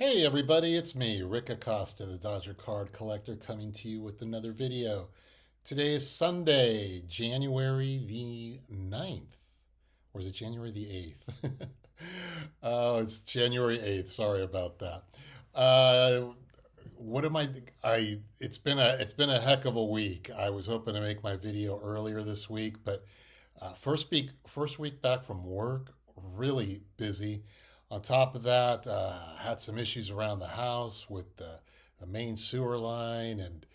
Hey everybody, it's me, Rick Acosta, the Dodger Card Collector, coming to you with another video. Today is Sunday, January the 9th. Or is it January the 8th? Oh, it's January 8th. Sorry about that. Uh, what am it's been a heck of a week. I was hoping to make my video earlier this week, but first week back from work, really busy. On top of that, had some issues around the house with the main sewer line and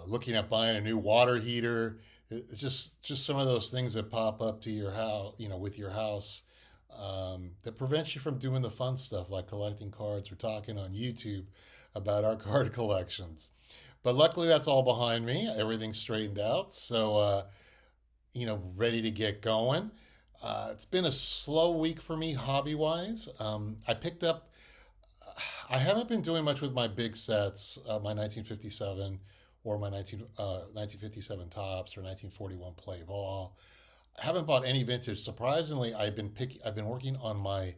looking at buying a new water heater. It's just some of those things that pop up to your house, with your house, that prevents you from doing the fun stuff like collecting cards or talking on YouTube about our card collections. But luckily, that's all behind me. Everything's straightened out. So, ready to get going. It's been a slow week for me hobby wise. I haven't been doing much with my big sets, my 1957 or my 1957 tops or 1941 play ball. I haven't bought any vintage. Surprisingly, I've been working on my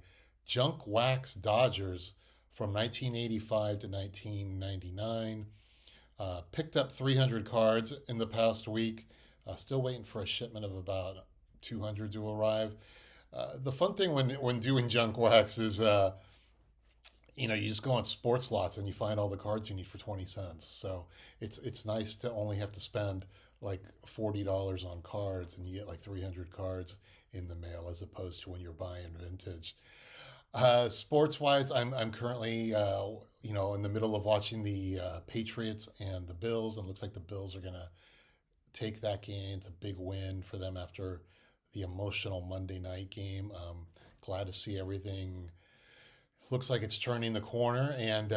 junk wax Dodgers from 1985 to 1999. Picked up 300 cards in the past week. Still waiting for a shipment of about 200 to arrive. The fun thing when doing junk wax is, you just go on sports lots and you find all the cards you need for 20 cents. So it's nice to only have to spend like $40 on cards and you get like 300 cards in the mail as opposed to when you're buying vintage. Sports wise, I'm currently in the middle of watching the Patriots and the Bills, and it looks like the Bills are gonna take that game. It's a big win for them after the emotional Monday night game. Glad to see everything looks like it's turning the corner, and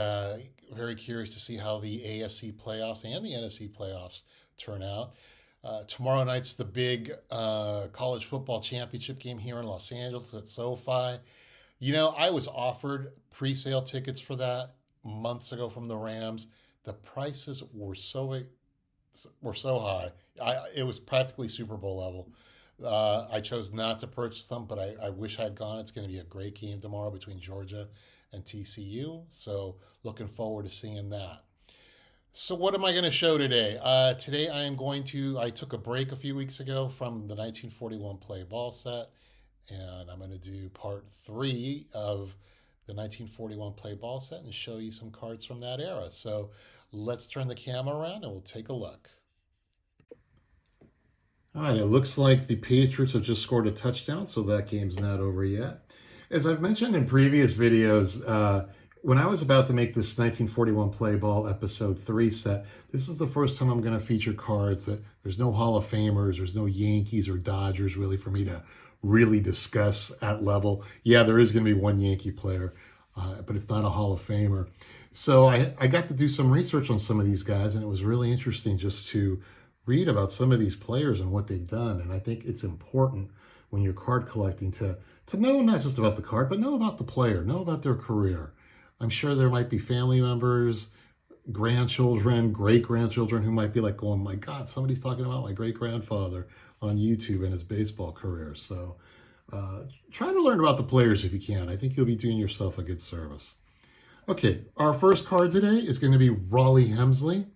very curious to see how the AFC playoffs and the NFC playoffs turn out. Tomorrow night's the big college football championship game here in Los Angeles at SoFi. I was offered pre-sale tickets for that months ago from the Rams. The prices were so high. It was practically Super Bowl level. I chose not to purchase them, but I wish I'd gone. It's going to be a great game tomorrow between Georgia and TCU. So looking forward to seeing that. So what am I going to show today? Today I took a break a few weeks ago from the 1941 play ball set, and I'm going to do part three of the 1941 play ball set and show you some cards from that era. So let's turn the camera around and we'll take a look. All right, it looks like the Patriots have just scored a touchdown, so that game's not over yet. As I've mentioned in previous videos, when I was about to make this 1941 Play Ball Episode 3 set, this is the first time I'm going to feature cards that there's no Hall of Famers, there's no Yankees or Dodgers really for me to really discuss at level. Yeah, there is going to be one Yankee player, but it's not a Hall of Famer. So I got to do some research on some of these guys, and it was really interesting just to read about some of these players and what they've done. And I think it's important when you're card collecting to know not just about the card, but know about the player, know about their career. I'm sure there might be family members, grandchildren, great-grandchildren who might be like going, my God, somebody's talking about my great-grandfather on YouTube and his baseball career. So try to learn about the players if you can. I think you'll be doing yourself a good service. Okay, our first card today is going to be Rollie Hemsley.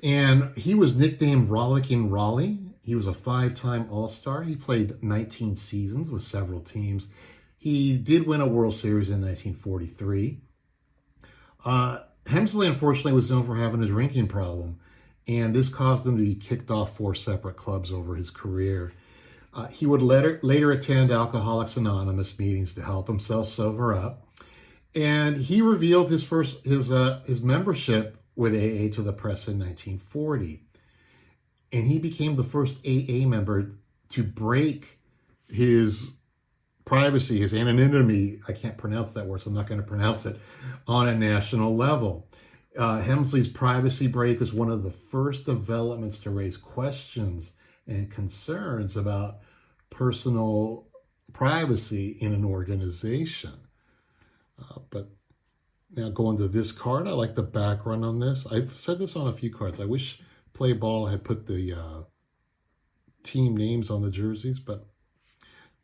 And he was nicknamed Rollicking Rollie. He was a 5-time All-Star. He played 19 seasons with several teams. He did win a World Series in 1943. Hemsley, unfortunately, was known for having a drinking problem, and this caused him to be kicked off 4 separate clubs over his career. He would later attend Alcoholics Anonymous meetings to help himself sober up, and he revealed his membership with AA to the press in 1940. And he became the first AA member to break his privacy, his anonymity, I can't pronounce that word, so I'm not going to pronounce it, on a national level. Hemsley's privacy break was one of the first developments to raise questions and concerns about personal privacy in an organization. But now going to this card, I like the background on this. I've said this on a few cards. I wish Play Ball had put the team names on the jerseys, but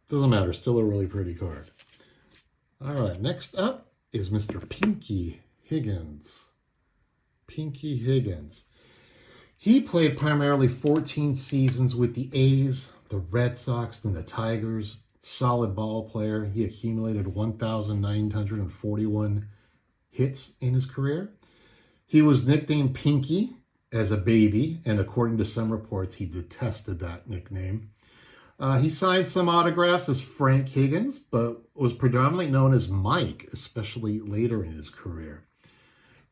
doesn't matter. Still a really pretty card. All right, next up, is Mr. Pinky Higgins. Pinky Higgins. He played primarily 14 seasons with the A's, the Red Sox, and the Tigers. Solid ball player. He accumulated 1,941 hits in his career. He was nicknamed Pinky as a baby, and according to some reports, he detested that nickname. He signed some autographs as Frank Higgins, but was predominantly known as Mike, especially later in his career.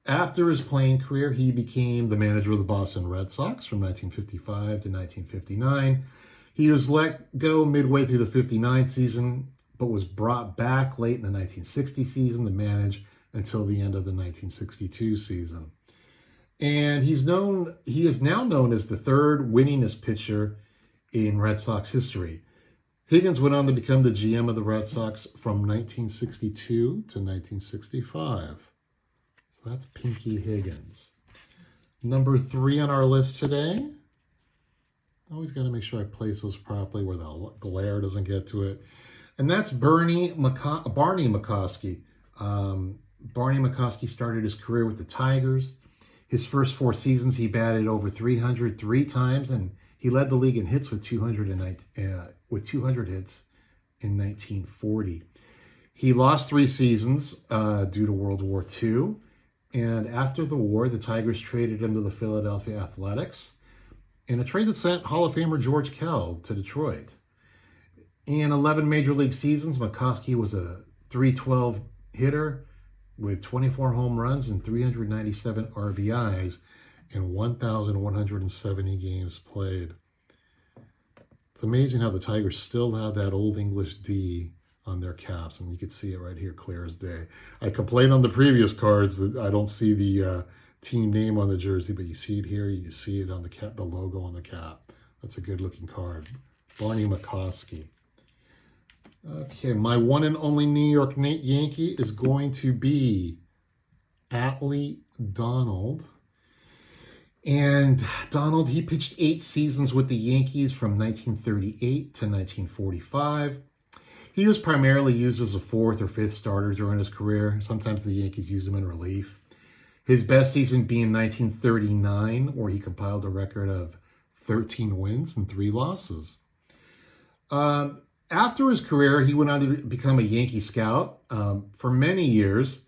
After his playing career, he became the manager of the Boston Red Sox from 1955 to 1959. He was let go midway through the 59 season, but was brought back late in the 1960 season to manage until the end of the 1962 season. And he is now known as the third winningest pitcher in Red Sox history. Higgins went on to become the GM of the Red Sox from 1962 to 1965. So that's Pinky Higgins. Number 3 on our list today. Always got to make sure I place those properly where the glare doesn't get to it. And that's Barney McCoskey. Barney McCoskey started his career with the Tigers. His first 4 seasons, he batted over 300 3 times, and he led the league in hits with 200 hits in 1940. He lost 3 seasons due to World War II, and after the war, the Tigers traded him to the Philadelphia Athletics, in a trade that sent Hall of Famer George Kell to Detroit. In 11 Major League seasons, McCoskey was a .312 hitter with 24 home runs and 397 RBIs in 1,170 games played. It's amazing how the Tigers still have that Old English D on their caps, and you can see it right here clear as day. I complained on the previous cards that I don't see the team name on the jersey, but you see it here, you see it on the cap, the logo on the cap. That's a good looking card. Barney McCoskey. Okay, my one and only New York Yankee is going to be Atlee Donald. And Donald, he pitched 8 seasons with the Yankees from 1938 to 1945. He was primarily used as a 4th or 5th starter during his career. Sometimes the Yankees used him in relief. His best season being 1939, where he compiled a record of 13 wins and 3 losses. After his career, he went on to become a Yankee scout for many years,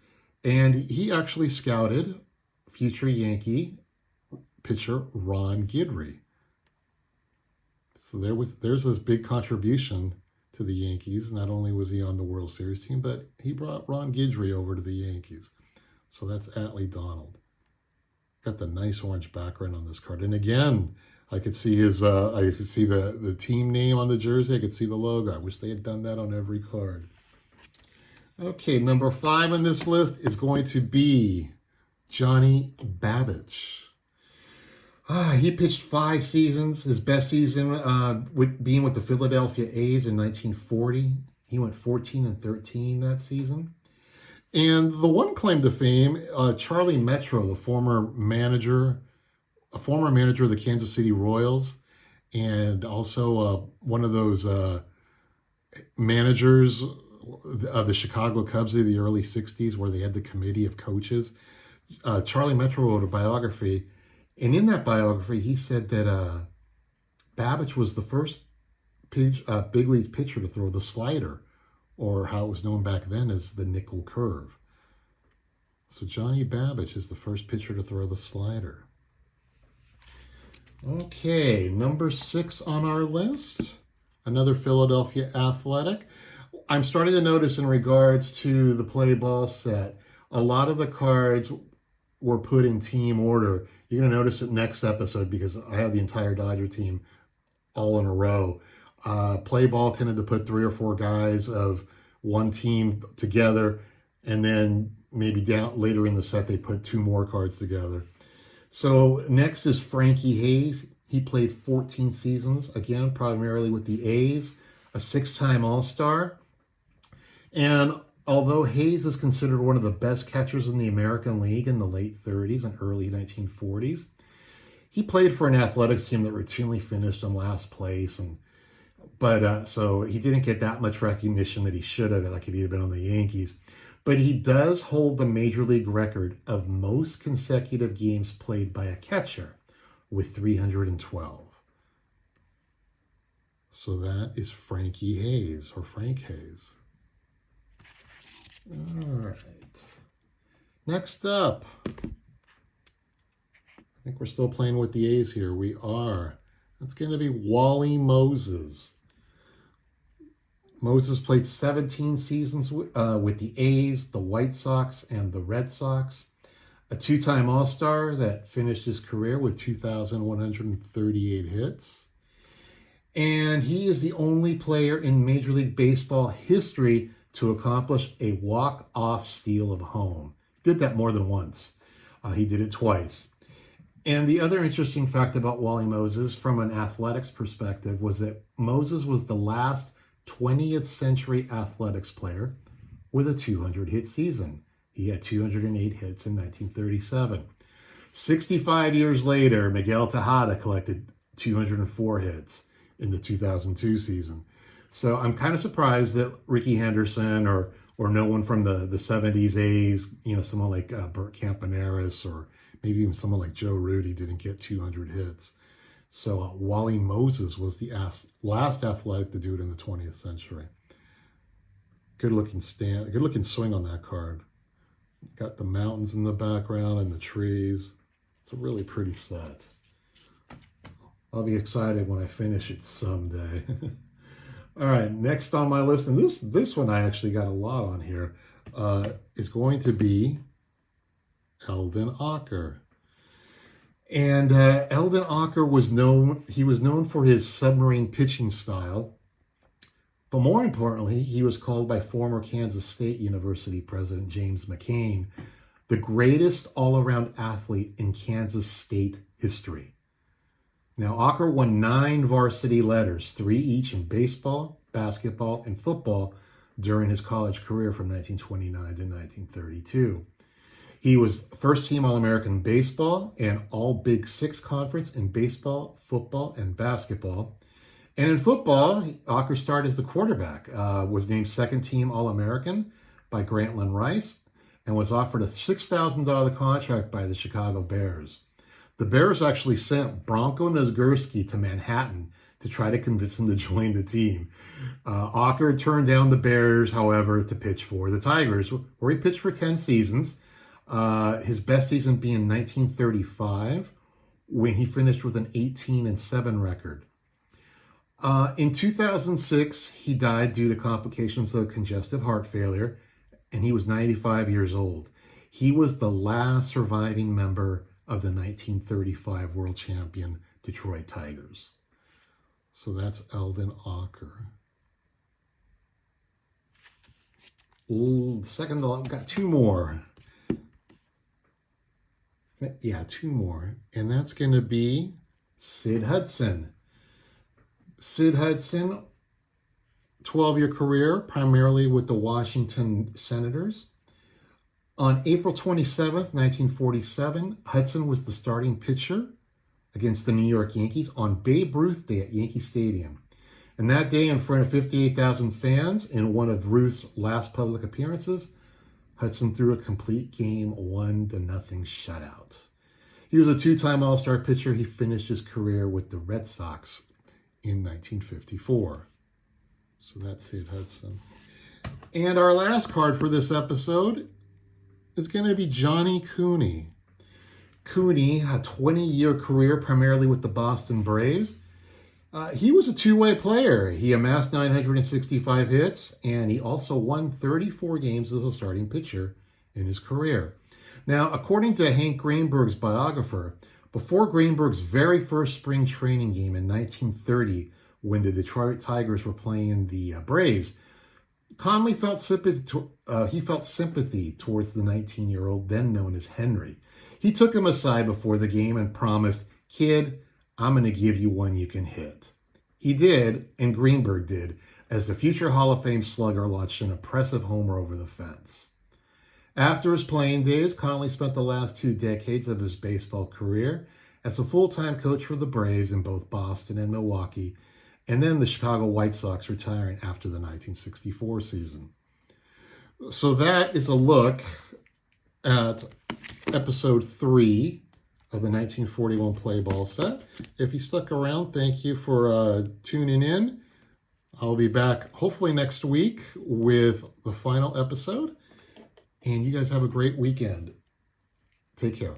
and he actually scouted future Yankee pitcher Ron Guidry. So there's his big contribution to the Yankees. Not only was he on the World Series team, but he brought Ron Guidry over to the Yankees. So that's Atlee Donald. Got the nice orange background on this card, and again, I could see his. I could see the team name on the jersey. I could see the logo. I wish they had done that on every card. Okay, number 5 on this list is going to be Johnny Babbage. He pitched 5 seasons. His best season being with the Philadelphia A's in 1940. He went 14-13 that season. And the one claim to fame, Charlie Metro, the former manager of the Kansas City Royals, and also one of those managers of the Chicago Cubs of the early 60s, where they had the committee of coaches. Charlie Metro wrote a biography, and in that biography, he said that Babbage was the first big league pitcher to throw the slider, or how it was known back then as the nickel curve. So Johnny Babbage is the first pitcher to throw the slider. Okay, number 6 on our list, another Philadelphia Athletic. I'm starting to notice in regards to the play ball set, a lot of the cards were put in team order. You're going to notice it next episode because I have the entire Dodger team all in a row. Play ball tended to put 3 or 4 guys of one team together, and then maybe down later in the set they put 2 more cards together. So next is Frankie Hayes. He played 14 seasons, again, primarily with the A's, a 6-time All-Star. And although Hayes is considered one of the best catchers in the American League in the late 30s and early 1940s, he played for an athletics team that routinely finished in last place. So he didn't get that much recognition that he should have, like if he had been on the Yankees. But he does hold the major league record of most consecutive games played by a catcher with 312. So that is Frankie Hayes, or Frank Hayes. All right. Next up, I think we're still playing with the A's here. We are. That's going to be Wally Moses. Moses played 17 seasons with the A's, the White Sox, and the Red Sox. A two-time All-Star that finished his career with 2,138 hits. And he is the only player in Major League Baseball history to accomplish a walk-off steal of home. Did that more than once. He did it twice. And the other interesting fact about Wally Moses from an athletics perspective was that Moses was the last 20th century athletics player with a 200-hit season. He had 208 hits in 1937. 65 years later, Miguel Tejada collected 204 hits in the 2002 season. So I'm kind of surprised that Ricky Henderson or no one from the 70s A's, someone like Bert Campaneris or maybe even someone like Joe Rudy didn't get 200 hits. So Wally Moses was the last athletic to do it in the 20th century. Good looking swing on that card. Got the mountains in the background and the trees. It's a really pretty set. I'll be excited when I finish it someday. All right, next on my list, and this one I actually got a lot on here, is going to be Eldon Ocker. And Eldon Ocker was known for his submarine pitching style, but more importantly, he was called by former Kansas State University president James McCain the greatest all-around athlete in Kansas State history. Now, Ocker won 9 varsity letters, 3 each in baseball, basketball, and football during his college career from 1929 to 1932. He was first-team All-American baseball and All-Big Six conference in baseball, football, and basketball. And in football, Ocker started as the quarterback, was named second-team All-American by Grantland Rice, and was offered a $6,000 contract by the Chicago Bears. The Bears actually sent Bronco Nagurski to Manhattan to try to convince him to join the team. Ocker turned down the Bears, however, to pitch for the Tigers, where he pitched for 10 seasons. His best season being 1935, when he finished with an 18-7 record. In 2006, he died due to complications of congestive heart failure, and he was 95 years old. He was the last surviving member of the 1935 world champion Detroit Tigers. So that's Eldon Ocker. Second, I've got 2 more. Yeah, 2 more. And that's going to be Sid Hudson. Sid Hudson, 12-year career, primarily with the Washington Senators. On April 27th, 1947, Hudson was the starting pitcher against the New York Yankees on Babe Ruth Day at Yankee Stadium. And that day, in front of 58,000 fans, in one of Ruth's last public appearances, Hudson threw a complete game 1-0 shutout. He was a 2-time All-Star pitcher. He finished his career with the Red Sox in 1954. So that's Sid Hudson. And our last card for this episode is going to be Johnny Cooney. Cooney, a 20-year career primarily with the Boston Braves. He was a two-way player. He amassed 965 hits, and he also won 34 games as a starting pitcher in his career. Now, according to Hank Greenberg's biographer, before Greenberg's very first spring training game in 1930, when the Detroit Tigers were playing the Braves, Conley felt sympathy towards the 19-year-old, then known as Henry. He took him aside before the game and promised, "Kid, I'm going to give you one you can hit." He did, and Greenberg did, as the future Hall of Fame slugger launched an impressive homer over the fence. After his playing days, Conley spent the last 2 decades of his baseball career as a full-time coach for the Braves in both Boston and Milwaukee, and then the Chicago White Sox, retiring after the 1964 season. So that is a look at episode 3 of the 1941 play ball set. If you stuck around, thank you for tuning in. I'll be back hopefully next week with the final episode. And you guys have a great weekend. Take care.